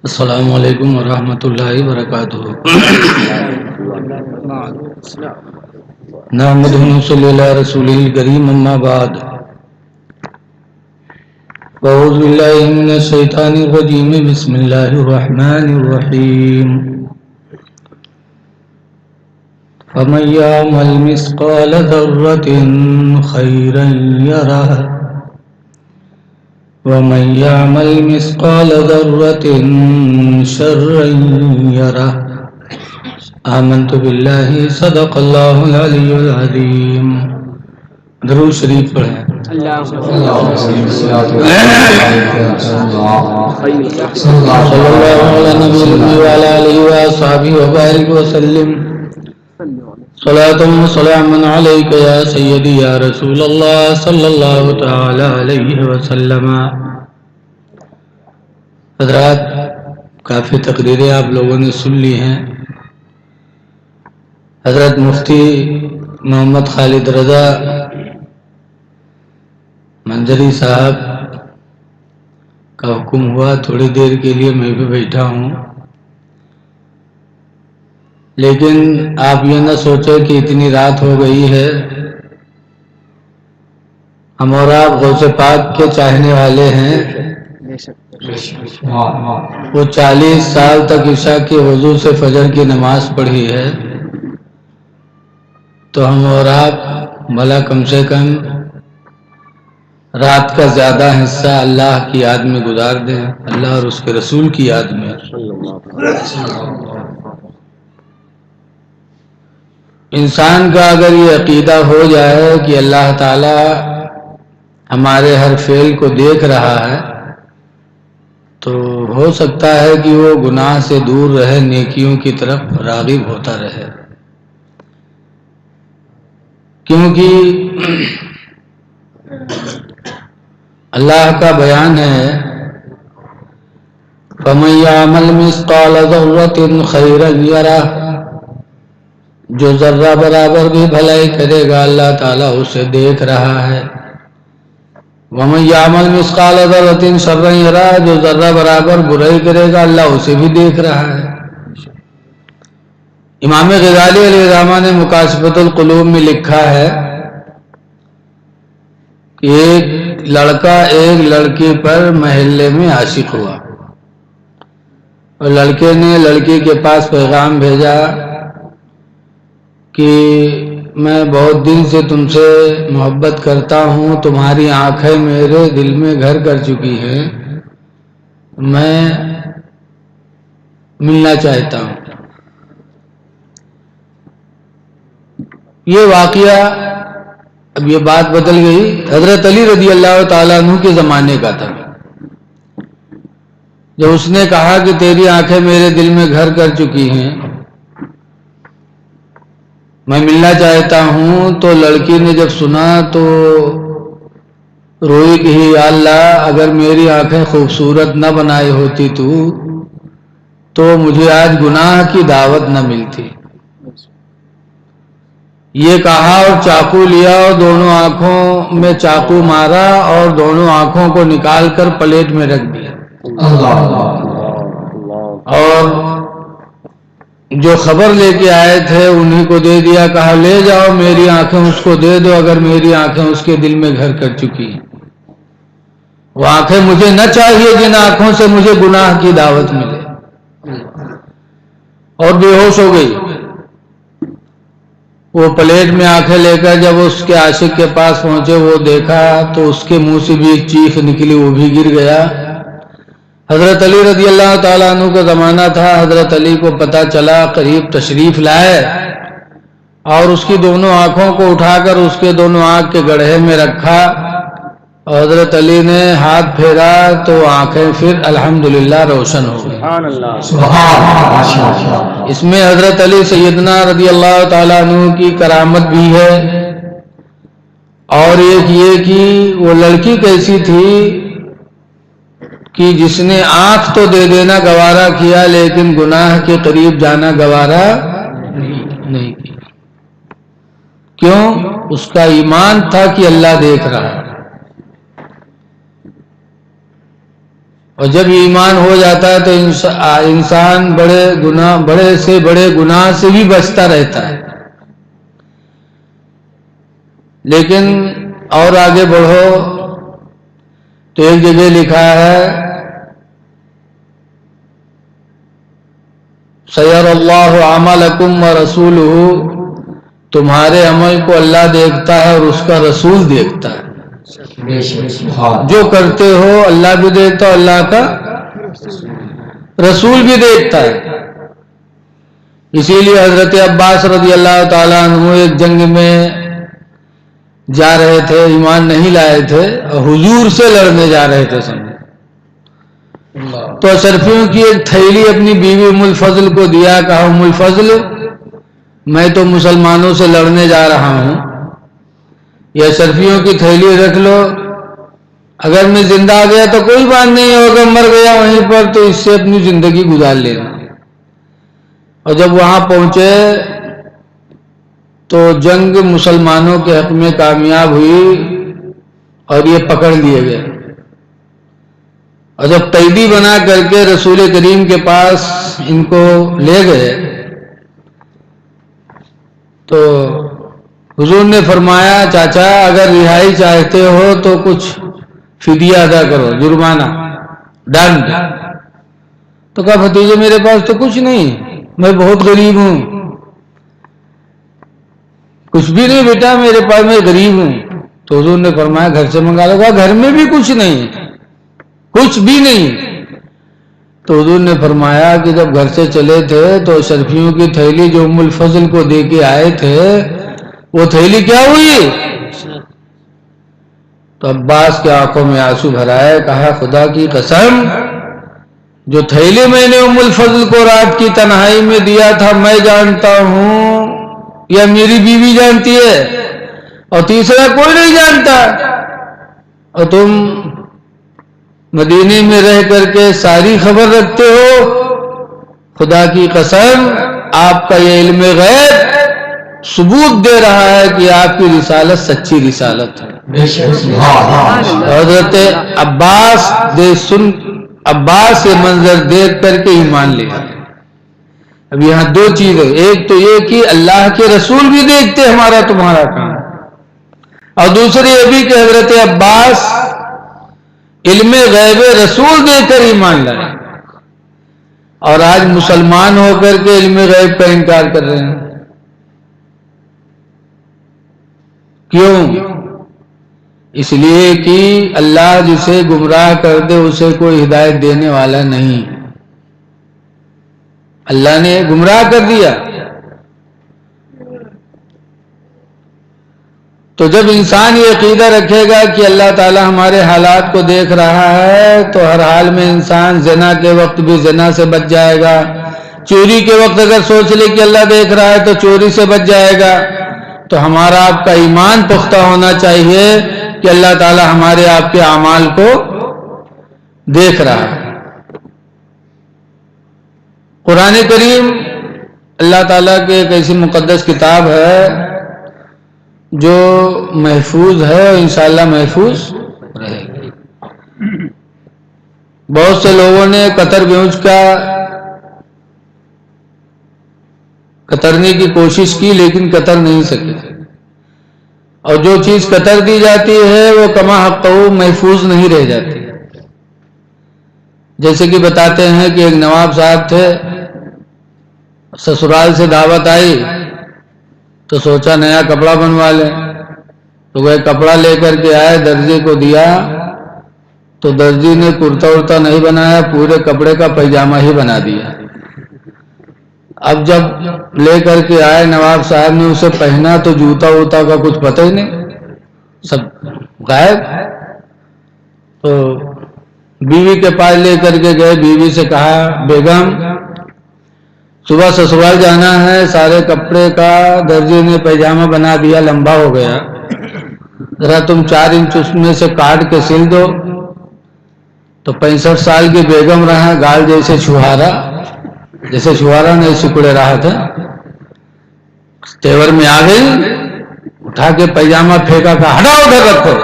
السلام علیکم ورحمۃ اللہ وبرکاتہ۔ نحمدہ ونصلی علی رسولہ الکریم، اما بعد، اعوذ باللہ من الشیطان الرجیم، بسم اللہ الرحمن الرحیم۔ فمن یعمل مثقال ذرۃ خیرا یرہ ومن يعمل مثقال ذرة شرا يره۔ آمنت بالله صدق الله العلي العظيم۔ درود شریف پڑھیں۔ صلی اللہ علیہ نبی وعلى آلہ وصحبہ وبارک وسلم۔ صلاۃ و سلام علیک یا سیدی یا رسول اللہ صلی اللہ تعالی علیہ وسلم۔ حضرات، کافی تقریریں آپ لوگوں نے سن لی ہیں۔ حضرت مفتی محمد خالد رضا منظری صاحب کا حکم ہوا، تھوڑی دیر کے لیے میں بھی بیٹھا ہوں، لیکن آپ یہ نہ سوچیں کہ اتنی رات ہو گئی ہے۔ ہم اور آپ غوث پاک کے چاہنے والے ہیں۔ وہ 40 سال تک عشاء کے وضو سے فجر کی نماز پڑھی ہے، تو ہم اور آپ بھلا کم سے کم رات کا زیادہ حصہ اللہ کی یاد میں گزار دیں، اللہ اور اس کے رسول کی یاد میں۔ انسان کا اگر یہ عقیدہ ہو جائے کہ اللہ تعالی ہمارے ہر فعل کو دیکھ رہا ہے، تو ہو سکتا ہے کہ وہ گناہ سے دور رہے، نیکیوں کی طرف راغب ہوتا رہے۔ کیونکہ اللہ کا بیان ہے، فَمَن يَعْمَلْ مِثْقَالَ ذَرَّةٍ خَيْرًا يَرَهُ۔ جو ذرہ برابر بھی بھلائی کرے گا اللہ تعالیٰ اسے دیکھ رہا ہے۔ وَمَن يَعْمَلْ مِثْقَالَ ذَرَّةٍ شَرًّا يَرَهُ۔ جو ذرہ برابر برائی کرے گا اللہ اسے بھی دیکھ رہا ہے۔ امام غزالی علیہ الرحمہ نے مکاشفۃ القلوب میں لکھا ہے کہ ایک لڑکا ایک لڑکی پر محلے میں عاشق ہوا، اور لڑکے نے لڑکی کے پاس پیغام بھیجا کہ میں بہت دن سے تم سے محبت کرتا ہوں، تمہاری آنکھیں میرے دل میں گھر کر چکی ہیں، میں ملنا چاہتا ہوں۔ یہ واقعہ، اب یہ بات بدل گئی، حضرت علی رضی اللہ تعالیٰ عنہ کے زمانے کا تھا، جب اس نے کہا کہ تیری آنکھیں میرے دل میں گھر کر چکی ہیں، میں ملنا چاہتا ہوں، تو لڑکی نے جب سنا تو روئی کہ یا اللہ، اگر میری آنکھیں خوبصورت نہ بنائی ہوتی تو مجھے آج گناہ کی دعوت نہ ملتی۔ یہ کہا اور چاقو لیا اور دونوں آنکھوں میں چاقو مارا اور دونوں آنکھوں کو نکال کر پلیٹ میں رکھ دیا، اور جو خبر لے کے آئے تھے انہی کو دے دیا، کہا لے جاؤ میری آنکھیں اس کو دے دو، اگر میری آنکھیں اس کے دل میں گھر کر چکی ہیں۔ وہ آنکھیں مجھے نہ چاہیے جن آنکھوں سے مجھے گناہ کی دعوت ملے، اور بے ہوش ہو گئی۔ وہ پلیٹ میں آنکھیں لے کر جب اس کے عاشق کے پاس پہنچے، وہ دیکھا تو اس کے منہ سے بھی ایک چیخ نکلی، وہ بھی گر گیا۔ حضرت علی رضی اللہ تعالیٰ عنہ کا زمانہ تھا، حضرت علی کو پتہ چلا، قریب تشریف لائے اور اس کی دونوں آنکھوں کو اٹھا کر اس کے دونوں آنکھ کے گڑھے میں رکھا، اور حضرت علی نے ہاتھ پھیرا تو آنکھیں پھر الحمدللہ روشن ہو گئی۔ اس میں حضرت علی سیدنا رضی اللہ تعالیٰ عنہ کی کرامت بھی ہے، اور ایک یہ کہ وہ لڑکی کیسی تھی کہ جس نے آنکھ تو دے دینا گوارا کیا، لیکن گناہ کے قریب جانا گوارا نہیں کیا۔ کیوں؟ اس کا ایمان تھا کہ اللہ دیکھ رہا ہے۔ اور جب ایمان ہو جاتا ہے تو انسان بڑے سے بڑے گناہ سے بھی بچتا رہتا ہے. لیکن اور آگے بڑھو تو ایک جگہ لکھا ہے سَيَرَ اللَّهُ عَمَلَكُمْ وَرَسُولُهُ، تمہارے عمل کو اللہ دیکھتا ہے اور اس کا رسول دیکھتا ہے. جو کرتے ہو اللہ بھی دیکھتا ہے، اللہ کا رسول بھی دیکھتا ہے. اسی لیے حضرت عباس رضی اللہ تعالیٰ عنہ ایک جنگ میں جا رہے تھے، ایمان نہیں لائے تھے اور حضور سے لڑنے جا رہے تھے. تو اشرفیوں کی ایک تھیلی اپنی بیوی ام الفضل کو دیا، کہا ام الفضل میں تو مسلمانوں سے لڑنے جا رہا ہوں، یہ اشرفیوں کی تھیلی رکھ لو، اگر میں زندہ آ گیا تو کوئی بات نہیں، اگر مر گیا وہیں پر تو اس سے اپنی زندگی گزار لینا. اور جب وہاں پہنچے تو جنگ مسلمانوں کے حق میں کامیاب ہوئی اور یہ پکڑ لیے گئے. اور جب قیدی بنا کر کے رسول کریم کے پاس ان کو لے گئے تو حضور نے فرمایا چاچا اگر رہائی چاہتے ہو تو کچھ فدیہ ادا کرو، جرمانہ ڈنڈ. تو کہا بھتیجے میرے پاس تو کچھ نہیں، میں بہت غریب ہوں. کچھ بھی نہیں بیٹا میرے پاس، میں غریب ہوں. تو حضور نے فرمایا گھر سے منگا لو. کہا گھر میں بھی کچھ نہیں، کچھ بھی نہیں. تو حضور نے فرمایا کہ جب گھر سے چلے تھے تو اشرفیوں کی تھیلی جو ام الفضل کو دے کے آئے تھے وہ تھیلی کیا ہوئی؟ تو عباس کے آنکھوں میں آنسو بھر آئے، کہا خدا کی قسم جو تھیلی میں نے ام الفضل کو رات کی تنہائی میں دیا تھا میں جانتا ہوں یا میری بیوی جانتی ہے اور تیسرا کوئی نہیں جانتا، اور تم مدینے میں رہ کر کے ساری خبر رکھتے ہو. خدا کی قسم آپ کا یہ علم غیب ثبوت دے رہا ہے کہ آپ کی رسالت سچی رسالت ہے. حضرت عباس یہ منظر دیکھ کر کے ایمان لے آئے. اب یہاں دو چیزیں، ایک تو یہ کہ اللہ کے رسول بھی دیکھتے ہمارا تمہارا کام، اور دوسری یہ بھی کہ حضرت عباس علم غیب رسول دے کر ایمان لائے، اور آج مسلمان ہو کر کے علم غیب کا انکار کر رہے ہیں. کیوں؟ اس لیے کہ اللہ جسے گمراہ کر دے اسے کوئی ہدایت دینے والا نہیں. اللہ نے گمراہ کر دیا. تو جب انسان یہ عقیدہ رکھے گا کہ اللہ تعالی ہمارے حالات کو دیکھ رہا ہے تو ہر حال میں انسان زنا کے وقت بھی زنا سے بچ جائے گا، چوری کے وقت اگر سوچ لے کہ اللہ دیکھ رہا ہے تو چوری سے بچ جائے گا. تو ہمارا آپ کا ایمان پختہ ہونا چاہیے کہ اللہ تعالی ہمارے آپ کے اعمال کو دیکھ رہا ہے. قرآن کریم اللہ تعالیٰ کی ایک ایسی مقدس کتاب ہے جو محفوظ ہے اور انشاءاللہ محفوظ رہے گی. بہت سے لوگوں نے قطر بیوج کا قطرنے کی کوشش کی لیکن قطر نہیں سکے، اور جو چیز قطر دی جاتی ہے وہ کما حق محفوظ نہیں رہ جاتی. جیسے کہ بتاتے ہیں کہ ایک نواب صاحب تھے، سسرال سے دعوت آئی تو سوچا نیا کپڑا بنوا لیں، تو وہ کپڑا لے کر کے آئے، درزی کو دیا تو درزی نے کرتا ورتا نہیں بنایا، پورے کپڑے کا پیجامہ ہی بنا دیا. اب جب لے کر کے آئے نواب صاحب نے اسے پہنا تو جوتا ووتا کا کچھ پتہ ہی نہیں، سب غائب. تو بیوی کے پاس لے کر کے گئے، بیوی سے کہا بیگم صبح سسرال جانا ہے، سارے کپڑے کا درزی نے پیجامہ بنا دیا، لمبا ہو گیا، ذرا تم 4 انچ اس میں سے کاٹ کے سل دو. تو 65 سال کی بیگم رہا، گال جیسے چھوارا نہیں سکڑے رہا تھا، تیور میں آ گئی، اٹھا کے پیجامہ پھینکا، کہا ہٹاؤ ادھر رکھو،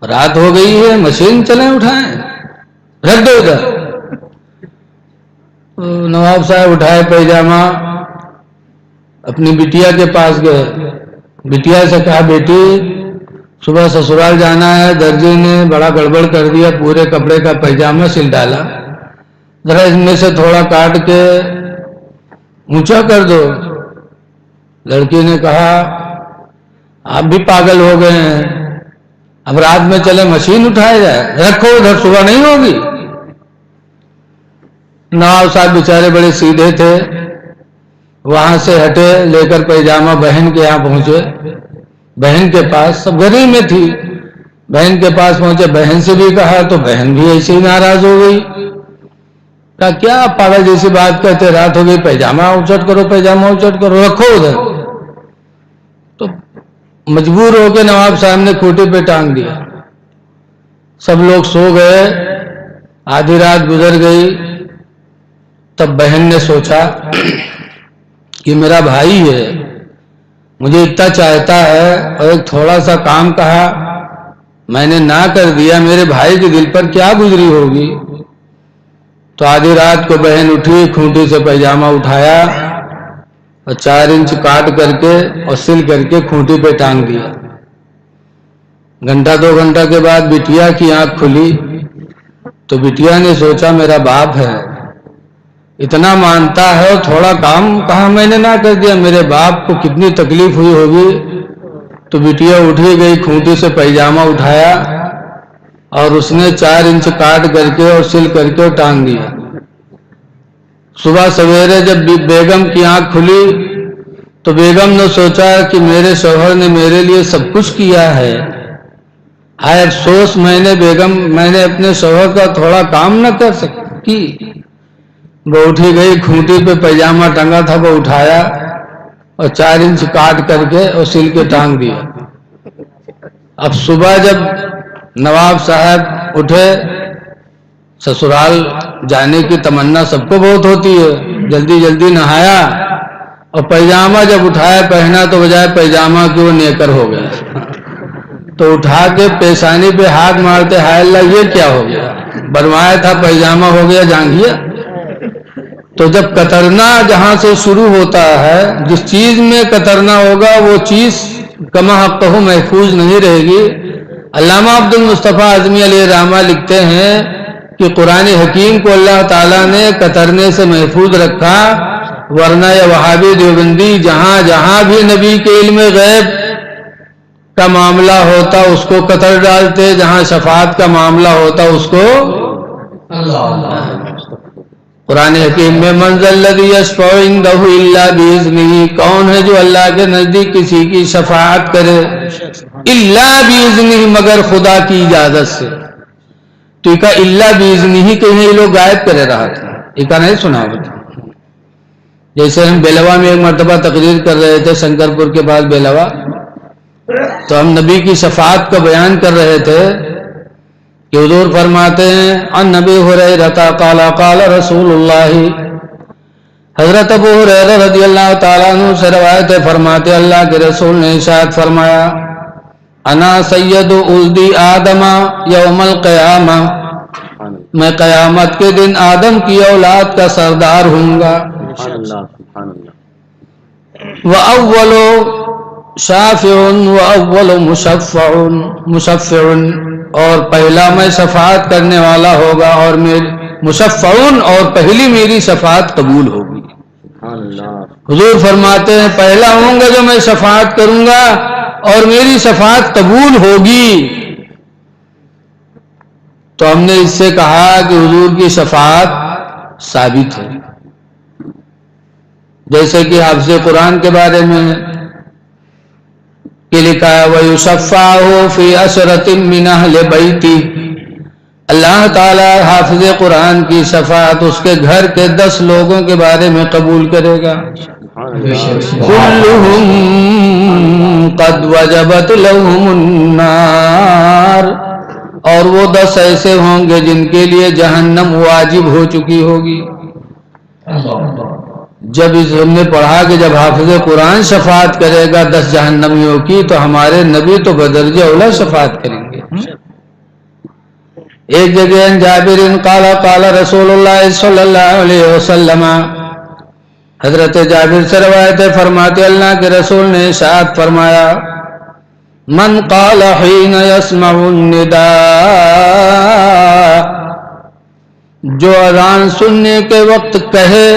رات ہو گئی ہے مشین چلیں اٹھائیں. رکھ دو ادھر. نواب صاحب اٹھائے پیجامہ, اپنی بٹیا کے پاس گئے. بٹیا سے کہا بیٹی صبح سسرال جانا ہے, درجی نے بڑا گڑبڑ کر دیا, پورے کپڑے کا پیجامہ سل ڈالا, ذرا اس میں سے تھوڑا کاٹ کے اونچا کر دو. لڑکی نے کہا آپ بھی پاگل ہو گئے ہیں, اب رات میں چلے مشین اٹھایا جائے, رکھو ادھر صبح نہیں ہوگی. نواب صاحب بیچارے بڑے سیدھے تھے, وہاں سے ہٹے, لے کر پیجامہ بہن کے یہاں پہنچے. بہن کے پاس, سب گھر ہی میں تھی, بہن کے پاس پہنچے, بہن سے بھی کہا تو بہن بھی ایسے ہی ناراض ہو گئی. کہا کیا پاگل جیسی بات کہتے, رات ہو گئی, پیجامہ اچٹ کرو, پیجامہ اچٹ کرو, رکھو ادھر. تو مجبور ہو کے نواب صاحب نے کھوٹی پہ ٹانگ دیا. سب لوگ سو گئے, آدھی رات گزر گئی. تب بہن نے سوچا کہ میرا بھائی ہے, مجھے اتنا چاہتا ہے, اور ایک تھوڑا سا کام کہا میں نے نہ کر دیا, میرے بھائی کے دل پر کیا گزری ہوگی. تو آدھی رات کو بہن اٹھی, کھونٹی سے پیجامہ اٹھایا اور 4 انچ کاٹ کر کے اور سل کر کے کھونٹی پہ ٹانگ دیا. گھنٹہ 2 گھنٹہ کے بعد بٹیا کی آنکھ کھلی تو بٹیا نے سوچا میرا باپ ہے, اتنا مانتا ہے, اور تھوڑا کام کہا میں نے نہ کر دیا, میرے باپ کو کتنی تکلیف ہوئی ہوگی. تو بٹیا اٹھی گئی, کھونٹی سے پیجامہ اٹھایا اور اس نے 4 انچ کاٹ کر کے اور سل کر کے ٹانگ دیا. صبح سویرے جب بیگم کی آنکھ کھلی تو بیگم نے سوچا کہ میرے شوہر نے میرے لیے سب کچھ کیا ہے, ہائے افسوس میں نے اپنے شوہر کا تھوڑا کام نہ کر سکی. وہ اٹھی گئی, کھونٹی پہ پیجامہ ٹنگا تھا وہ اٹھایا اور 4 انچ کاٹ کر کے اور سل کے ٹانگ دیا. اب صبح جب نواب صاحب اٹھے, سسرال جانے کی تمنا سب کو بہت ہوتی ہے, جلدی جلدی نہایا اور پیجامہ جب اٹھایا پہنا تو بجائے پیجامہ کی وہ نیکر ہو گیا. تو اٹھا کے پیشانی پہ ہاتھ مارتے, ہائے اللہ یہ کیا ہو گیا, بنوایا تھا پیجامہ ہو گیا جانگیا. تو جب کترنا جہاں سے شروع ہوتا ہے, جس چیز میں کترنا ہوگا وہ چیز کما حقہ محفوظ نہیں رہے گی. علامہ عبد المصطفیٰ اعظمی علیہ الرحمہ لکھتے ہیں کہ قرآن حکیم کو اللہ تعالیٰ نے کترنے سے محفوظ رکھا, ورنہ یہ وہابی دیوبندی جہاں جہاں بھی نبی کے علم غیب کا معاملہ ہوتا اس کو کتر ڈالتے, جہاں شفاعت کا معاملہ ہوتا اس کو قرآن حکیم میں من ذا الذی یشفع عندہ الا باذنہ, کون ہے جو اللہ کے نزدیک کسی کی شفاعت کرے الا باذنہ, مگر خدا کی اجازت سے. تو یہ کہا الا باذنہ ہی کہیں یہ لوگ غائب کرے رہا تھا, یہ کہا نہیں سنا ہوتا. جیسے ہم بیلوا میں ایک مرتبہ تقریر کر رہے تھے, شنکر پور کے بعد بیلوا, تو ہم نبی کی شفاعت کا بیان کر رہے تھے کہ حضور فرماتے ہیں عن نبی ہریرہ قال قال رسول اللہ, حضرت ابو ہریرہ رضی اللہ تعالیٰ عنہ سے روایت ہے, فرماتے اللہ کے رسول نے ارشاد فرمایا انا سید ولد آدم یوم القیامہ, میں قیامت کے دن آدم کی اولاد کا سردار ہوں گا. وَأَوَّلُ شَافِعٌ وَأَوَّلُ مُشَفِّعٌ, اور پہلا میں شفاعت کرنے والا ہوگا, اور مشفعون, اور پہلی میری شفاعت قبول ہوگی. حضور فرماتے ہیں پہلا ہوں گا جو میں شفاعت کروں گا اور میری شفاعت قبول ہوگی. تو ہم نے اس سے کہا کہ حضور کی شفاعت ثابت ہے, جیسے کہ حافظ قرآن کے بارے میں کہ لکھا ہے وَيُشَفَّعُ فِي عَشْرَةٍ مِّنْ أَهْلِ بَيْتِهِ, اللہ تعالیٰ حافظ قرآن کی شفاعت اس کے گھر کے 10 لوگوں کے بارے میں قبول کرے گا. كُلُّهُمْ قَدْ وَجَبَتْ لَهُمُ النَّارِ, اور وہ 10 ایسے ہوں گے جن کے لیے جہنم واجب ہو چکی ہوگی. جب ہم نے پڑھا کہ جب حافظ قرآن شفاعت کرے گا 10 جہنمیوں کی, تو ہمارے نبی تو بدرجہ اولا شفاعت کریں گے. ایک جگہ ان جابر قال قال رسول اللہ صلی اللہ علیہ وسلم، حضرت جابر سے روایت ہے، فرماتے اللہ کے رسول نے ارشاد فرمایا، من قال حین یسمع النداء، جو اذان سننے کے وقت کہے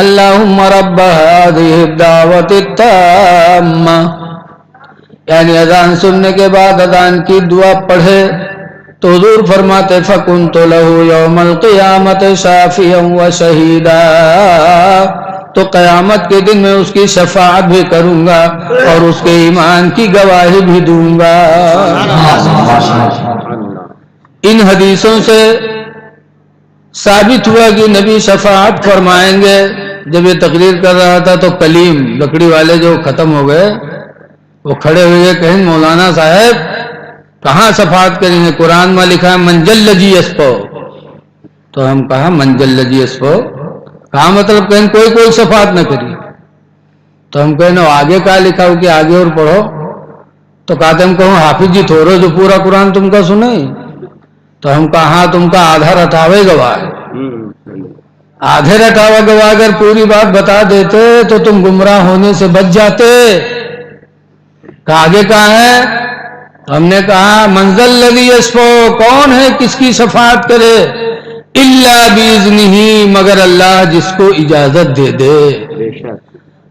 اللہم رب هذه الدعوة التامة، یعنی اذان سننے کے بعد اذان کی دعا پڑھے تو حضور فرماتے فَكُنْتُ لَهُ يَوْمَ الْقِيَامَةِ شَافِيًا وَشَهِيدًا، تو قیامت کے دن میں اس کی شفاعت بھی کروں گا اور اس کے ایمان کی گواہی بھی دوں گا۔ ان حدیثوں سے ثابت ہوا کہ نبی شفاعت فرمائیں گے۔ جب یہ تقریر کر رہا تھا تو کلیم لکڑی والے جو ختم ہو گئے وہ کھڑے ہوئے کہیں مولانا صاحب کہاں شفاعت کریں گے؟ قرآن میں لکھا ہے منجل لجی اسپو، تو ہم کہا منجل لجی اسپو کہاں مطلب کہیں کوئی شفاعت نہ کری، تو ہم کہیں آگے کہا لکھا ہو کہ آگے اور پڑھو، تو کہتے ہم کہوں حافظ جی تھوڑے جو پورا قرآن تم کا سنیں، تو ہم کہا ہاں تم کا آدھا رٹاوے گواہ ہے، آدھے رٹاوا گواہ اگر پوری بات بتا دیتے تو تم گمراہ ہونے سے بچ جاتے۔ کہ آگے کہاں ہے؟ ہم نے کہا منزل الذی یشفع، کون ہے کس کی شفاعت کرے؟ الا باذنہ، مگر اللہ جس کو اجازت دے دے،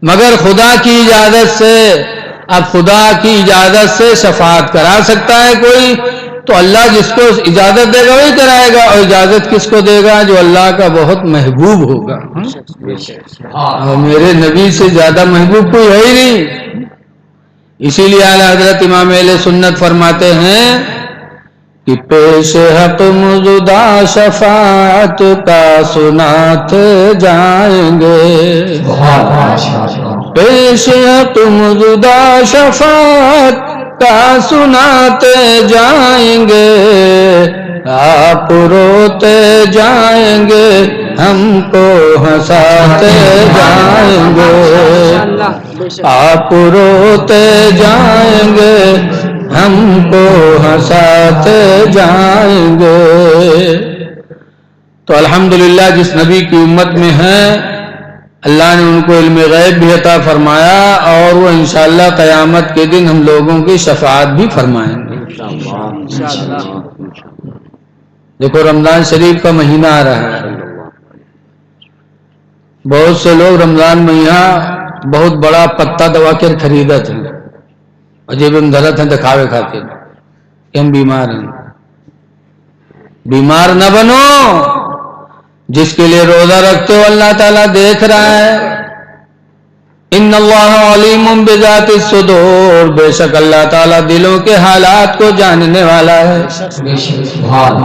مگر خدا کی اجازت سے۔ اب خدا کی اجازت سے شفاعت کرا سکتا ہے کوئی تو اللہ جس کو اجازت دے گا وہی کرائے گا، اور اجازت کس کو دے گا؟ جو اللہ کا بہت محبوب ہوگا۔ اور میرے نبی سے زیادہ محبوب کوئی ہے ہی نہیں، اسی لیے اعلیٰ حضرت امام اہل سنت فرماتے ہیں کہ پیش حق مزدہ شفاعت کا سناتے جائیں گے، پیش حق مزدہ شفاعت کا سناتے جائیں گے، آپ روتے جائیں گے ہم کو ہنساتے جائیں گے، آپ روتے جائیں گے ہم کو ہنساتے جائیں گے۔ تو الحمدللہ جس نبی کی امت میں ہیں اللہ نے ان کو علم غیب بھی عطا فرمایا، اور وہ انشاءاللہ قیامت کے دن ہم لوگوں کی شفاعت بھی فرمائیں گے۔ دیکھو رمضان شریف کا مہینہ آ رہا ہے، بہت سے لوگ رمضان مہینہ بہت بڑا پتا دوا کر خریدا تھا، عجیب دھرت ہیں دکھاوے کھاتے کہ ہم بیمار ہیں۔ بیمار نہ بنو، جس کے لیے روزہ رکھتے ہو اللہ تعالیٰ دیکھ رہا ہے۔ ان اللہ علیم بذات الصدور، بے شک اللہ تعالیٰ دلوں کے حالات کو جاننے والا ہے۔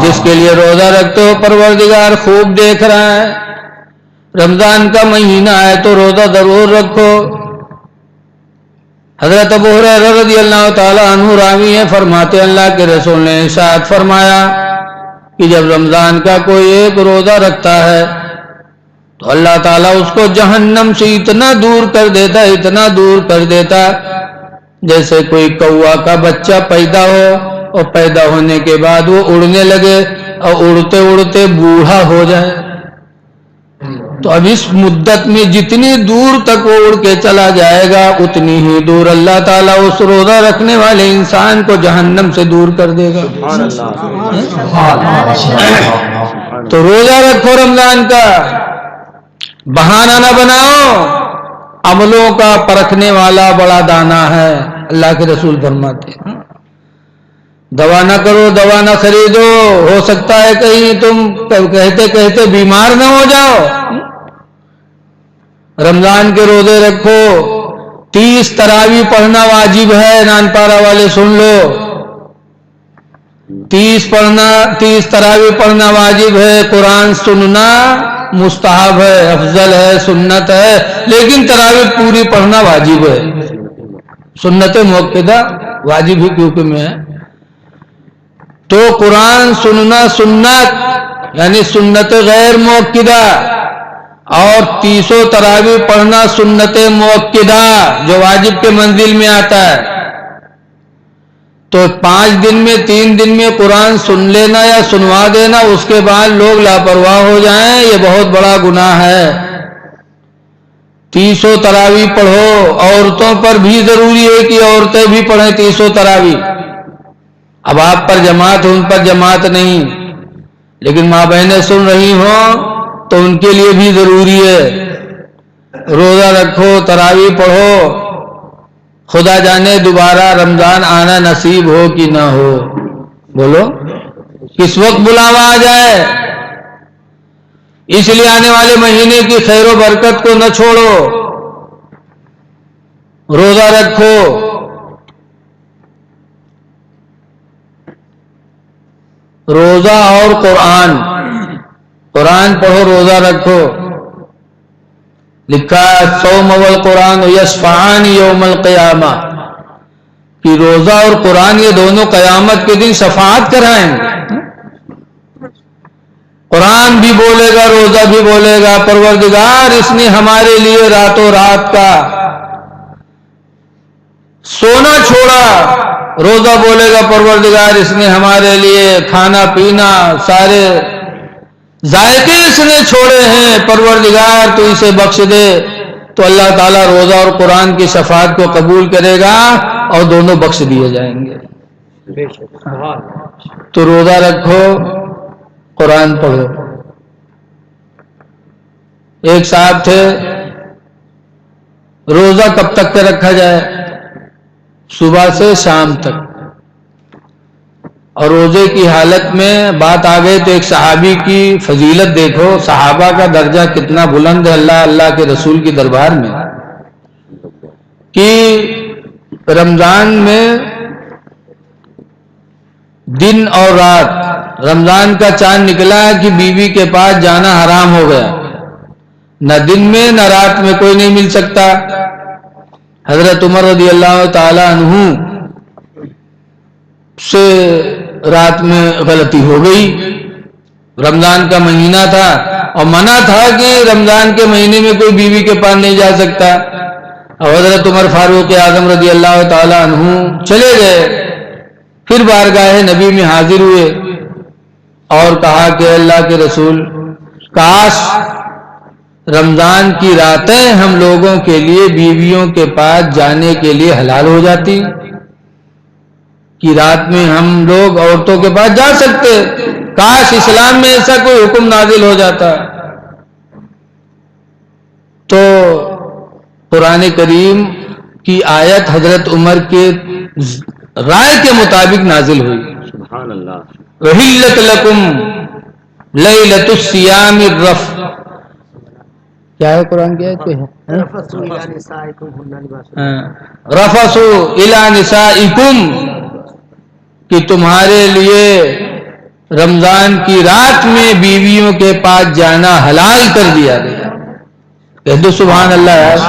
جس کے لیے روزہ رکھتے ہو پروردگار خوب دیکھ رہا ہے۔ رمضان کا مہینہ ہے تو روزہ ضرور رکھو۔ حضرت ابو ہریرہ رضی اللہ تعالیٰ عنہ راوی ہے، فرماتے اللہ کے رسول نے ارشاد فرمایا کہ جب رمضان کا کوئی ایک روزہ رکھتا ہے تو اللہ تعالیٰ اس کو جہنم سے اتنا دور کر دیتا، اتنا دور کر دیتا جیسے کوئی کوا کا بچہ پیدا ہو اور پیدا ہونے کے بعد وہ اڑنے لگے اور اڑتے اڑتے بوڑھا ہو جائے۔ تو اب اس مدت میں جتنی دور تک وہ اڑ کے چلا جائے گا اتنی ہی دور اللہ تعالیٰ اس روزہ رکھنے والے انسان کو جہنم سے دور کر دے گا۔ تو روزہ رکھو رمضان کا، بہانہ نہ بناؤ، عملوں کا پرکھنے والا بڑا دانا ہے، اللہ کے رسول فرماتے ہیں۔ دوا نہ کرو، دوا نہ خریدو، ہو سکتا ہے کہیں تم کہتے کہتے بیمار نہ ہو جاؤ۔ رمضان کے روزے رکھو، 30 تراویح پڑھنا واجب ہے، نان پارا والے سن لو، 30 تراویح پڑھنا واجب ہے، قرآن سننا مستحب ہے، افضل ہے، سنت ہے، لیکن تراویح پوری پڑھنا واجب ہے۔ سنت مؤکدہ واجب ہی کیونکہ میں ہے، تو قرآن سننا سنت یعنی سنت غیر مؤکدہ، اور 30 تراویح پڑھنا سنت مؤکدہ جو واجب کے منزل میں آتا ہے۔ تو 5 دن میں 3 دن میں قرآن سن لینا یا سنوا دینا، اس کے بعد لوگ لاپرواہ ہو جائیں، یہ بہت بڑا گناہ ہے۔ 30 تراویح پڑھو، عورتوں پر بھی ضروری ہے کہ عورتیں بھی پڑھیں 30 تراویح۔ اب آپ پر جماعت ہے، ان پر جماعت نہیں، لیکن ماں بہنیں سن رہی ہوں تو ان کے لیے بھی ضروری ہے۔ روزہ رکھو، تراویح پڑھو، خدا جانے دوبارہ رمضان آنا نصیب ہو کہ نہ ہو، بولو کس وقت بلاوا آ جائے۔ اس لیے آنے والے مہینے کی خیر و برکت کو نہ چھوڑو، روزہ رکھو، روزہ اور قرآن پڑھو، روزہ رکھو۔ لکھا ہے الصوم والقرآن یشفعان یوم القیامہ، کہ روزہ اور قرآن یہ دونوں قیامت کے دن شفاعت کرائیں گے۔ قرآن بھی بولے گا، روزہ بھی بولے گا، پروردگار اس نے ہمارے لیے راتوں رات کا سونا چھوڑا، روزہ بولے گا پروردگار اس نے ہمارے لیے کھانا پینا سارے ذائقے اس نے چھوڑے ہیں، پروردگار تو اسے بخش دے۔ تو اللہ تعالیٰ روزہ اور قرآن کی شفاعت کو قبول کرے گا اور دونوں بخش دیے جائیں گے۔ تو روزہ رکھو، قرآن پڑھو۔ ایک صاحب تھے، روزہ کب تک کا رکھا جائے؟ صبح سے شام تک۔ اور روزے کی حالت میں بات آ گئی تو ایک صحابی کی فضیلت دیکھو، صحابہ کا درجہ کتنا بلند ہے اللہ کے رسول کی دربار میں، کہ رمضان میں دن اور رات، رمضان کا چاند نکلا کہ بیوی کے پاس جانا حرام ہو گیا، نہ دن میں نہ رات میں کوئی نہیں مل سکتا۔ حضرت عمر رضی اللہ تعالی عنہ سے رات میں غلطی ہو گئی، رمضان کا مہینہ تھا اور منع تھا کہ رمضان کے مہینے میں کوئی بیوی کے پاس نہیں جا سکتا۔ اور حضرت عمر فاروق اعظم رضی اللہ تعالی عنہ چلے گئے، پھر بارگاہ نبی میں حاضر ہوئے اور کہا کہ اللہ کے رسول، کاش رمضان کی راتیں ہم لوگوں کے لیے بیویوں کے پاس جانے کے لیے حلال ہو جاتی، کہ رات میں ہم لوگ عورتوں کے پاس جا سکتے، کاش اسلام میں ایسا کوئی حکم نازل ہو جاتا۔ تو قرآن کریم کی آیت حضرت عمر کے رائے کے مطابق نازل ہوئی۔ سبحان اللہ۔ وَحِلَّتْ لَكُمْ لَيْلَةُ الصِّيَامِ الرَّفْثُ، کیا ہے قرآن کی آیت؟ رَفَثُوا إِلَىٰ نِسَائِكُمْ، کہ تمہارے لیے رمضان کی رات میں بیویوں کے پاس جانا حلال کر دیا گیا۔ کہہ دو سبحان اللہ یار۔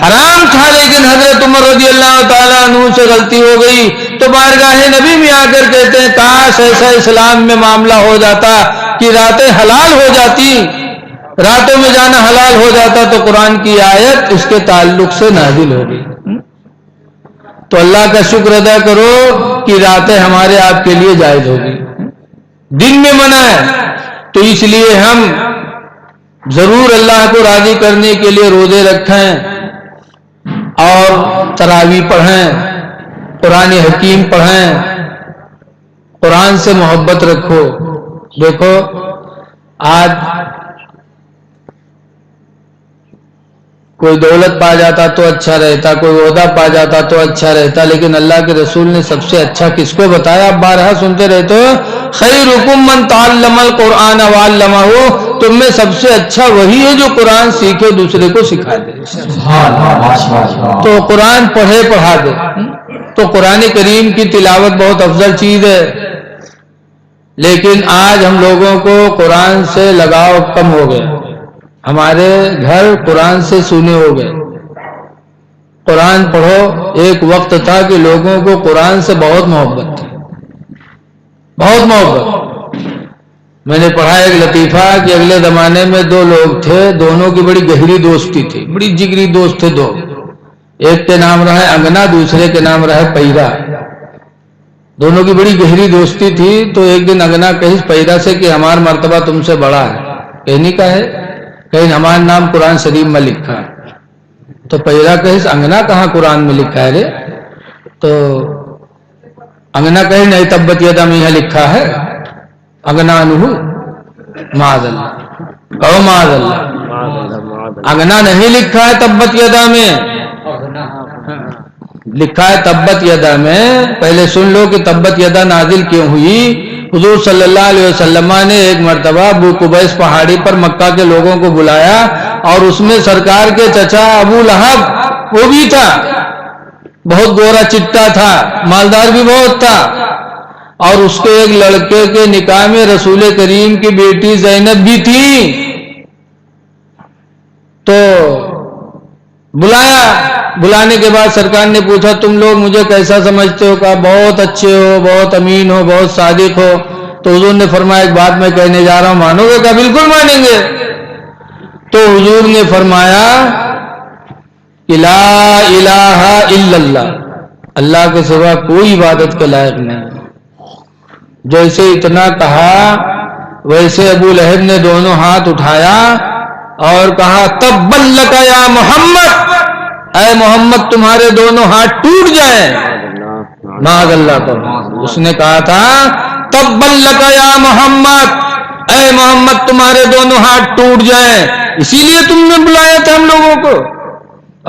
حرام تھا لیکن حضرت عمر رضی اللہ تعالیٰ عنہ سے غلطی ہو گئی تو بارگاہ نبی میں آ کر کہتے ہیں کاش ایسا اسلام میں معاملہ ہو جاتا کہ راتیں حلال ہو جاتی، راتوں میں جانا حلال ہو جاتا، تو قرآن کی آیت اس کے تعلق سے نازل ہو گئی۔ تو اللہ کا شکر ادا کرو کہ راتیں ہمارے آپ کے لیے جائز ہوگی، دن میں منع ہے، تو اس لیے ہم ضرور اللہ کو راضی کرنے کے لیے روزے رکھیں اور تراویح پڑھیں، قرآن حکیم پڑھیں، قرآن سے محبت رکھو۔ دیکھو آج کوئی دولت پا جاتا تو اچھا رہتا، کوئی عہدہ پا جاتا تو اچھا رہتا، لیکن اللہ کے رسول نے سب سے اچھا کس کو بتایا؟ آپ بارہا سنتے رہتے ہو، خیرکم من تعلم القرآن وعلمہ، تم میں سب سے اچھا وہی ہے جو قرآن سیکھے دوسرے کو سکھا دے۔ تو قرآن پڑھے پڑھا دے۔ تو قرآن کریم کی تلاوت بہت افضل چیز ہے، لیکن آج ہم لوگوں کو قرآن سے لگاؤ کم ہو گیا، ہمارے گھر قرآن سے سونے ہو گئے۔ قرآن پڑھو، ایک وقت تھا کہ لوگوں کو قرآن سے بہت محبت تھی، بہت محبت۔ میں نے پڑھا ایک لطیفہ کہ اگلے زمانے میں دو لوگ تھے، دونوں کی بڑی گہری دوستی تھی، بڑی جگری دوست تھے دو، ایک کے نام رہا انگنا، دوسرے کے نام رہا پیرا۔ دونوں کی بڑی گہری دوستی تھی. تو ایک دن انگنا کہیس پیرا سے کہ ہمارا مرتبہ تم سے بڑا ہے. کہنی کا ہے کہیں ہمارا نام قرآن شریف میں لکھا ہے. تو پیرا کہیس انگنا کہاں قرآن میں لکھا ہے رے؟ تو انگنا کہے نہیں تبت یدا میں یہاں لکھا ہے. انگنا انہو معاذ اللہ او معاذ اللہ، انگنا نہیں لکھا ہے تبت یدا میں، لکھا ہے تبت یدا میں. پہلے سن لو کہ تبت یدا نازل کیوں ہوئی. حضور صلی اللہ علیہ وسلم نے ایک مرتبہ ابو قبیس پہاڑی پر مکہ کے لوگوں کو بلایا اور اس میں سرکار کے چچا ابو لہب وہ بھی تھا، بہت گورا چٹا تھا، مالدار بھی بہت تھا، اور اس کے ایک لڑکے کے نکاح میں رسول کریم کی بیٹی زینب بھی تھی. تو بلانے کے بعد سرکار نے پوچھا تم لوگ مجھے کیسا سمجھتے ہو؟ کہا بہت اچھے ہو، بہت امین ہو، بہت صادق ہو. تو حضور نے فرمایا ایک بات میں کہنے جا رہا ہوں، مانو گے؟ کہا بالکل مانیں گے. تو حضور نے فرمایا کہ لا الہ الا اللہ، اللہ کے سوا کوئی عبادت کے لائق نہیں. جیسے اتنا کہا ویسے ابو لہب نے دونوں ہاتھ اٹھایا اور کہا تبا لک یا محمد، اے محمد تمہارے دونوں ہاتھ ٹوٹ جائیں. معاذ اللہ تعالی. اس نے کہا تھا تبا لک یا محمد، اے محمد تمہارے دونوں ہاتھ ٹوٹ جائیں. اسی لیے تم نے بلایا تھا ہم لوگوں کو.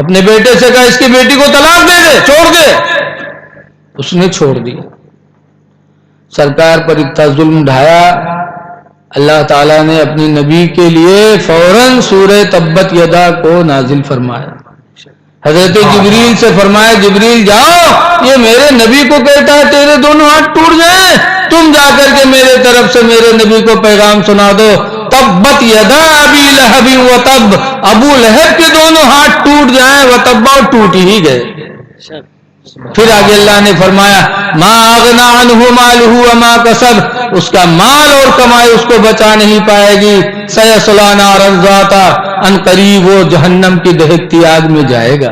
اپنے بیٹے سے کہا اس کی بیٹی کو طلاق دے دے، چھوڑ دے. اس نے چھوڑ دیا. سرکار پر اتنا ظلم ڈھایا، اللہ تعالیٰ نے اپنی نبی کے لیے فوراً سورہ تبت یدا کو نازل فرمایا. حضرت جبریل سے فرمایا جبریل جاؤ، یہ میرے نبی کو کہتا ہے تیرے دونوں ہاتھ ٹوٹ جائیں، تم جا کر کے میرے طرف سے میرے نبی کو پیغام سنا دو تبت یدا ابی لہب و تب، ابو لہب کے دونوں ہاتھ ٹوٹ جائیں، و تب ٹوٹ ہی گئے. پھر آگے اللہ نے فرمایا ما اغنا عنہ مالہ وما کسب، اس کا مال اور کمائی اس کو بچا نہیں پائے گی. سیصلی نارا ذاتا، ان قریب وہ جہنم کی دہکتی آگ میں جائے گا،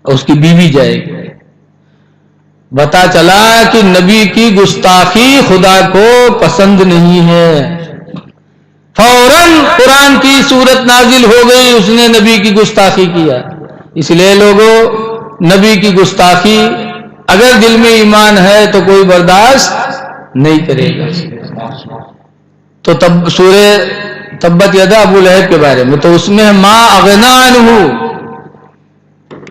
اس کی بیوی جائے گی. بتا چلا کہ نبی کی گستاخی خدا کو پسند نہیں ہے. فوراً قرآن کی صورت نازل ہو گئی، اس نے نبی کی گستاخی کیا. اس لیے لوگوں نبی کی گستاخی اگر دل میں ایمان ہے تو کوئی برداشت نہیں کرے گا. تو تب سورہ تبت یدا ابو لہب کے بارے میں تو اس میں ما اغنا عنہ،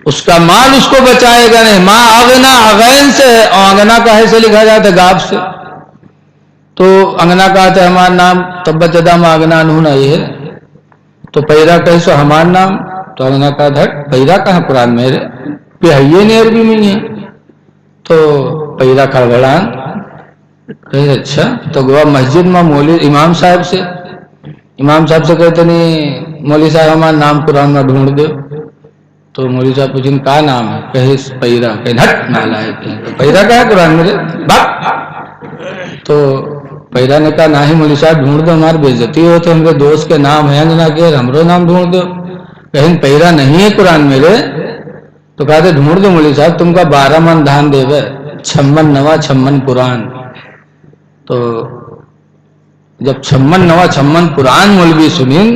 اس کا مال اس کو بچائے گا نہیں. ما اغنا اغین سے ہے اور انگنا کہے سے لکھا جاتا ہے گاب سے. تو انگنا کہتے ہیں ہمارا نام تبت یدا ما اغنا عنہ نہیں ہے. تو پیرا کہے سو ہمارا نام، تو انگنا کہا دھٹ پیرا کہاں قرآن میرے پہ ہے یہ نہیں عربی میں ہے. تو پیرا کھڑبڑا کہے اچھا. تو گوا مسجد میں مولوی امام صاحب سے کہتے نہیں مولوی صاحب ہمارا نام قرآن میں ڈھونڈ دو. تو مولوی صاحب پوچھیں کہا نام ہے؟ کہے پیرا. کہ ہٹ نالائق ہے، پیرا کہا ہے قرآن میرے بات. تو پیرا نے کہا نہ ہی مولوی صاحب ڈھونڈ دو، ہماری بے عزتی ہو تو ہمارے دوست کے نام ہے نہ کہ ہمارا نام ڈھونڈ دو. کہیں پیرا نہیں ہے قرآن میرے. تو کہتے ڈھونڈ دو مولوی صاحب، تم کا 12 من دھان دے گا، 56 نوا 56 قرآن. تو جب 56 نوا 56 قرآن مولوی سنین،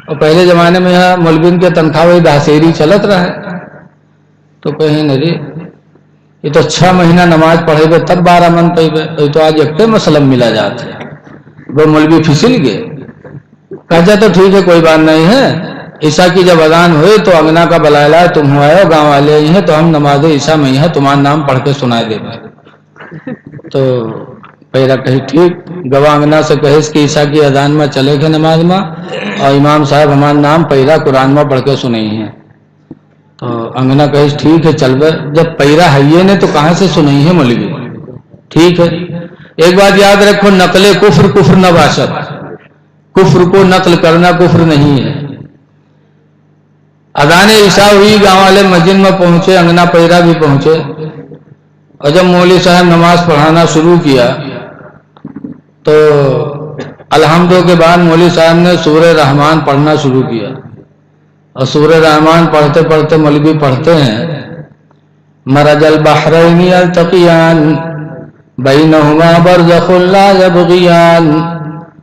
اور پہلے زمانے میں یہاں مولوین کے تنخواہ وہی دہسیری چلت رہا ہے. تو کہیں نری یہ تو 6 مہینہ نماز پڑھے گا تب 12 من پہ گئے. تو آج ایک مسلم ملا جاتا ہے، وہ مولوی پھسل گئے. کہا جاتا ٹھیک ہے کوئی بات نہیں ہے. عشاء کی جب اذان ہوئی تو انگنا کا بلایا تم ہو آئے ہو، گاؤں والے ہی ہیں، تو ہم نماز عشاء میں ہی ہیں، تمہارا نام پڑھ کے سنائے دے گا. تو پیرا کہی ٹھیک. گواہ انگنا سے کہے کہ عشاء کی اذان میں چلے گئے نماز میں، اور امام صاحب ہمارا نام پیرا قرآن میں پڑھ کے سنائی ہیں. تو انگنا کہے ٹھیک ہے چل بے. جب پیرا ہے نے تو کہاں سے سنائی ہے مولوی؟ ٹھیک ہے. ایک بات یاد رکھو، نقل کفر کفر نہ باشد، کفر کو نقل کرنا کفر نہیں ہے. اذان عشاء ہوئی، گاؤں والے مسجد میں پہنچے، انگنا پیرا بھی پہنچے. اور جب مولوی صاحب نماز پڑھانا شروع کیا تو الحمد کے بعد مولوی صاحب نے سورہ رحمان پڑھنا شروع کیا. اور سورہ رحمان پڑھتے پڑھتے مولوی پڑھتے ہیں مرج البحرین یلتقیان بینہما برزخ لا یبغیان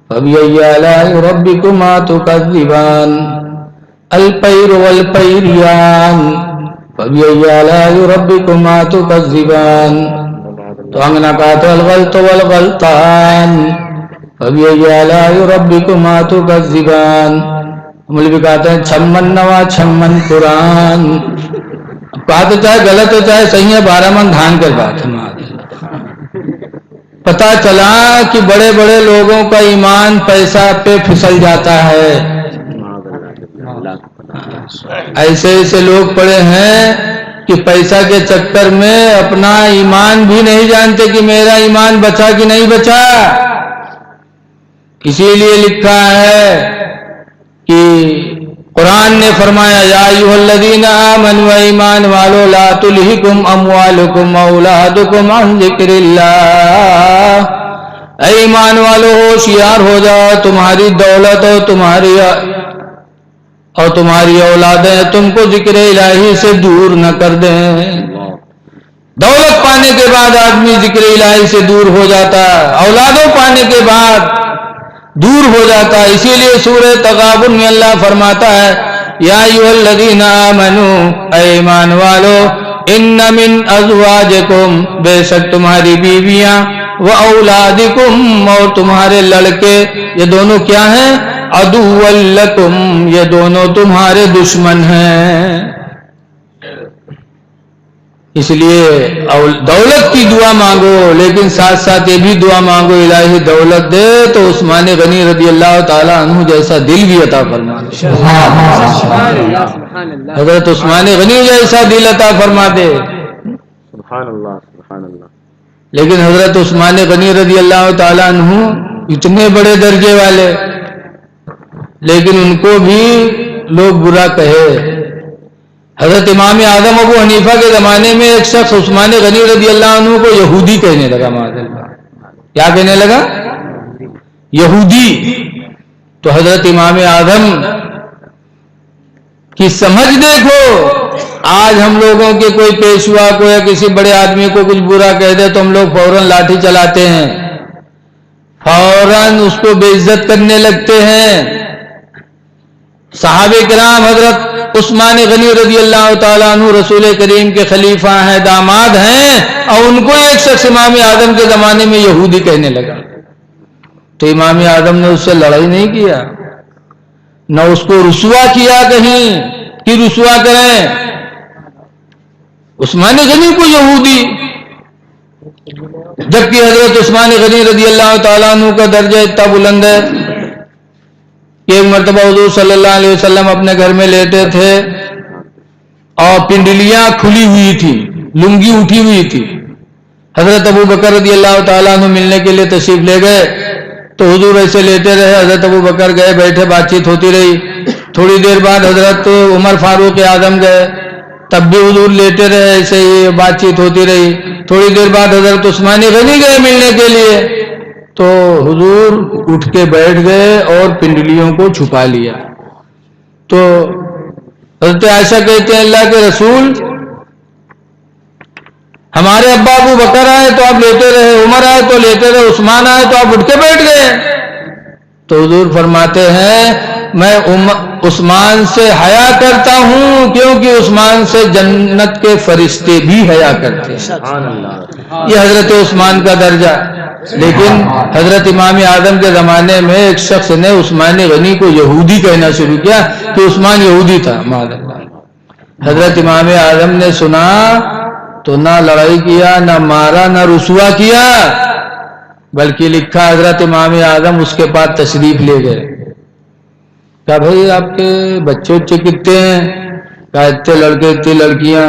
فبأی آلاء ربکما تکذبان الطیر والطیریان فبأی آلاء ربکما تکذبان طعنقات الغلط والغلطان فبأی آلاء ربکما تکذبان. مولوی بھی کہتے ہیں چھمن نوا چھمن قرآن. بات تو چاہے غلط ہو چاہے صحیح ہے، 12 من دھان کر بات ہے. پتا چلا کہ بڑے بڑے لوگوں کا ایمان پیسہ پہ پھسل جاتا ہے. ایسے ایسے لوگ پڑے ہیں کہ پیسہ کے چکر میں اپنا ایمان بھی نہیں جانتے کہ میرا ایمان بچا کہ نہیں بچا. اسی لیے لکھا ہے کہ قرآن نے فرمایا یا ایھا الذین آمنوا ایمان والو لا تلہکم اموالکم اولادکم عن ذکر اللہ. اے ایمان والو ہوشیار ہو جاؤ، تمہاری دولت اور تمہاری اولادیں تم کو ذکر الہی سے دور نہ کر دیں. دولت پانے کے بعد آدمی ذکر الہی سے دور ہو جاتا ہے، اولادوں پانے کے بعد دور ہو جاتا ہے. اسی لیے سورہ تغابن میں اللہ فرماتا ہے یا ایھا الذین آمنوا، اے ایمان والو، ان من ازواجکم، بے شک تمہاری بیویاں، و اولادکم، اور تمہارے لڑکے، یہ دونوں کیا ہیں؟ عدو لکم، یہ دونوں تمہارے دشمن ہیں. اس لیے دولت کی دعا مانگو، لیکن ساتھ ساتھ یہ بھی دعا مانگو الہی دولت دے تو عثمان غنی رضی اللہ تعالیٰ عنہ جیسا دل بھی عطا فرما دے. حضرت عثمان غنی جیسا دل عطا فرما دے. سبحان اللہ سبحان اللہ. لیکن حضرت عثمان غنی رضی اللہ تعالیٰ عنہ اتنے بڑے درجے والے، لیکن ان کو بھی لوگ برا کہے. حضرت امام اعظم ابو حنیفہ کے زمانے میں ایک شخص عثمان غنی رضی اللہ عنہ کو یہودی کہنے لگا. معاذ اللہ، کیا کہنے لگا؟ یہودی. تو حضرت امام اعظم کی سمجھ دیکھو. آج ہم لوگوں کے کوئی پیشوا کو یا کسی بڑے آدمی کو کچھ برا کہہ دے تو ہم لوگ فوراً لاٹھی چلاتے ہیں، فوراً اس کو بے عزت کرنے لگتے ہیں. صحابہ کرام حضرت عثمان غنی رضی اللہ تعالیٰ عنہ رسول کریم کے خلیفہ ہیں، داماد ہیں، اور ان کو ایک شخص امام اعظم کے زمانے میں یہودی کہنے لگا. تو امام اعظم نے اس سے لڑائی نہیں کیا، نہ اس کو رسوا کیا کہیں کہ رسوا کریں. عثمان غنی کو یہودی، جبکہ حضرت عثمان غنی رضی اللہ تعالیٰ عنہ کا درجہ اتنا بلند ہے کہ ایک مرتبہ حضور صلی اللہ علیہ وسلم اپنے گھر میں لیٹے تھے اور پنڈلیاں کھلی ہوئی تھی، لنگی اٹھی ہوئی تھی. حضرت ابو بکر رضی اللہ تعالیٰ عنہ ملنے کے لیے تشریف لے گئے تو حضور ایسے لیٹے رہے. حضرت ابو بکر گئے، بیٹھے، بات چیت ہوتی رہی. تھوڑی دیر بعد حضرت عمر فاروق اعظم گئے، تب بھی حضور لیٹے رہے، ایسے ہی بات چیت ہوتی رہی. تھوڑی دیر بعد حضرت عثمان غنی گئے ملنے کے لیے تو حضور اٹھ کے بیٹھ گئے اور پنڈلیوں کو چھپا لیا. تو حضرت عائشہ کہتے ہیں اللہ کے رسول، ہمارے ابا ابو بکر آئے تو آپ لیتے رہے، عمر آئے تو لیتے رہے، عثمان آئے تو آپ اٹھ کے بیٹھ گئے. تو حضور فرماتے ہیں میں عثمان سے حیا کرتا ہوں کیونکہ عثمان سے جنت کے فرشتے بھی حیا کرتے ہیں. یہ حضرت عثمان کا درجہ. لیکن حضرت امام اعظم کے زمانے میں ایک شخص نے عثمان غنی کو یہودی کہنا شروع کیا کہ عثمان یہودی تھا. معاذ اللہ. حضرت امام اعظم نے سنا تو نہ لڑائی کیا، نہ مارا، نہ رسوا کیا، بلکہ لکھا حضرت امام اعظم اس کے پاس تشریف لے گئے. کہا بھائی آپ کے بچے اچھے کتنے ہیں؟ کہا اتنے لڑکے اتنی لڑکیاں.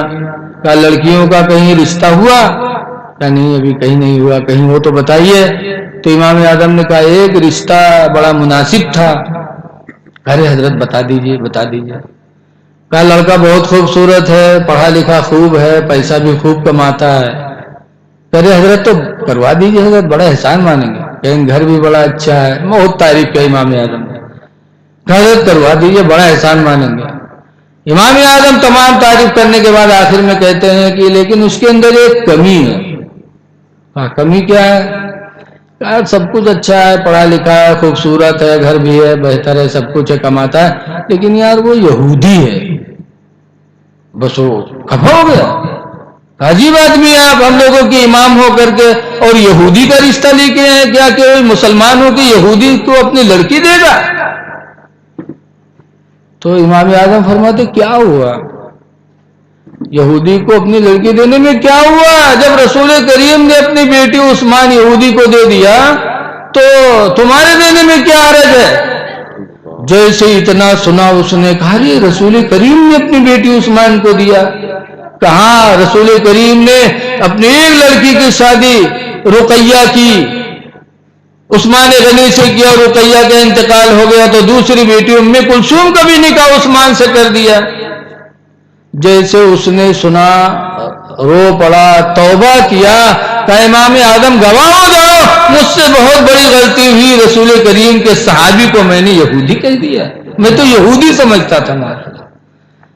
کہا لڑکیوں کا کہیں رشتہ ہوا؟ کہا نہیں ابھی کہیں نہیں ہوا، کہیں ہو تو بتائیے. تو امام اعظم نے کہا ایک رشتہ بڑا مناسب تھا. ارے حضرت بتا دیجئے بتا دیجئے. کہا لڑکا بہت خوبصورت ہے، پڑھا لکھا خوب ہے، پیسہ بھی خوب کماتا ہے. ارے حضرت تو کروا دیجئے، حضرت بڑا احسان مانیں گے، کہیں گھر بھی بڑا اچھا ہے. بہت تعریف کیا امام اعظم نے. حضرت کروا دیجئے، بڑا احسان مانیں گے. امام اعظم تمام تعریف کرنے کے بعد آخر میں کہتے ہیں کہ لیکن اس کے اندر ایک کمی ہے. ہاں کمی کیا ہے؟ یار سب کچھ اچھا ہے، پڑھا لکھا ہے، خوبصورت ہے، گھر بھی ہے، بہتر ہے، سب کچھ ہے، کماتا ہے، لیکن یار وہ یہودی ہے. بس وہ خفا ہو گیا. عجیب آدمی ہے آپ، ہم لوگوں کی امام ہو کر کے اور یہودی کا رشتہ لے کے ہیں کیا کہ مسلمان ہو کہ یہودی کو اپنی لڑکی دے گا؟ تو امام اعظم فرماتے کیا ہوا؟ یہودی کو اپنی لڑکی دینے میں کیا ہوا؟ جب رسول کریم نے اپنی بیٹی عثمان یہودی کو دے دیا تو تمہارے دینے میں کیا حرج ہے؟ جیسے اتنا سنا اس نے کہا یہ رسول کریم نے اپنی بیٹی عثمان کو دیا. کہاں رسول کریم نے اپنی ایک لڑکی کی شادی رقیہ کی، عثمان غنی سے کیا، رقیہ کا انتقال ہو گیا تو دوسری بیٹی ام کلثوم کا بھی نکاح عثمان سے کر دیا. جیسے اس نے سنا رو پڑا، توبہ کیا، کہ امام اعظم گواہ ہو جاؤ مجھ سے بہت بڑی غلطی ہوئی، رسول کریم کے صحابی کو میں نے یہودی کہہ دیا، میں تو یہودی سمجھتا تھا.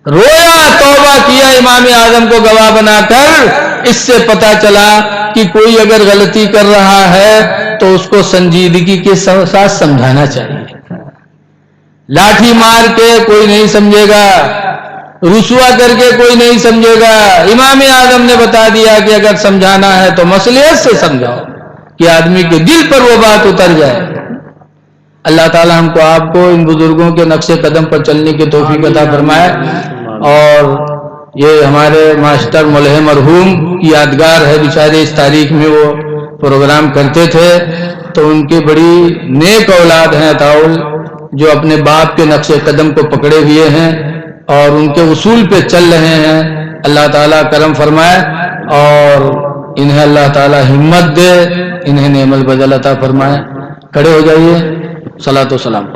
رویا، توبہ کیا امام اعظم کو گواہ بنا کر. اس سے پتا چلا کہ کوئی اگر غلطی کر رہا ہے تو اس کو سنجیدگی کے ساتھ سمجھانا چاہیے. لاٹھی مار کے کوئی نہیں سمجھے گا، رسوا کر کے کوئی نہیں سمجھے گا. امام اعظم نے بتا دیا کہ اگر سمجھانا ہے تو مصلحت سے سمجھاؤ کہ آدمی کے دل پر وہ بات اتر جائے. اللہ تعالی ہم کو آپ کو ان بزرگوں کے نقش قدم پر چلنے کی توفیق عطا فرمائے. اور یہ ہمارے ماسٹر ملہم مرحوم کی یادگار ہے، بیچارے اس تاریخ میں وہ پروگرام کرتے تھے، تو ان کی بڑی نیک اولاد ہیں اطاؤل، جو اپنے باپ کے نقش قدم کو پکڑے ہوئے ہیں اور ان کے اصول پہ چل رہے ہیں. اللہ تعالیٰ کرم فرمائے اور انہیں اللہ تعالیٰ ہمت دے، انہیں نعم البدل عطا فرمائے. کھڑے ہو جائیے، صلاۃ و سلام.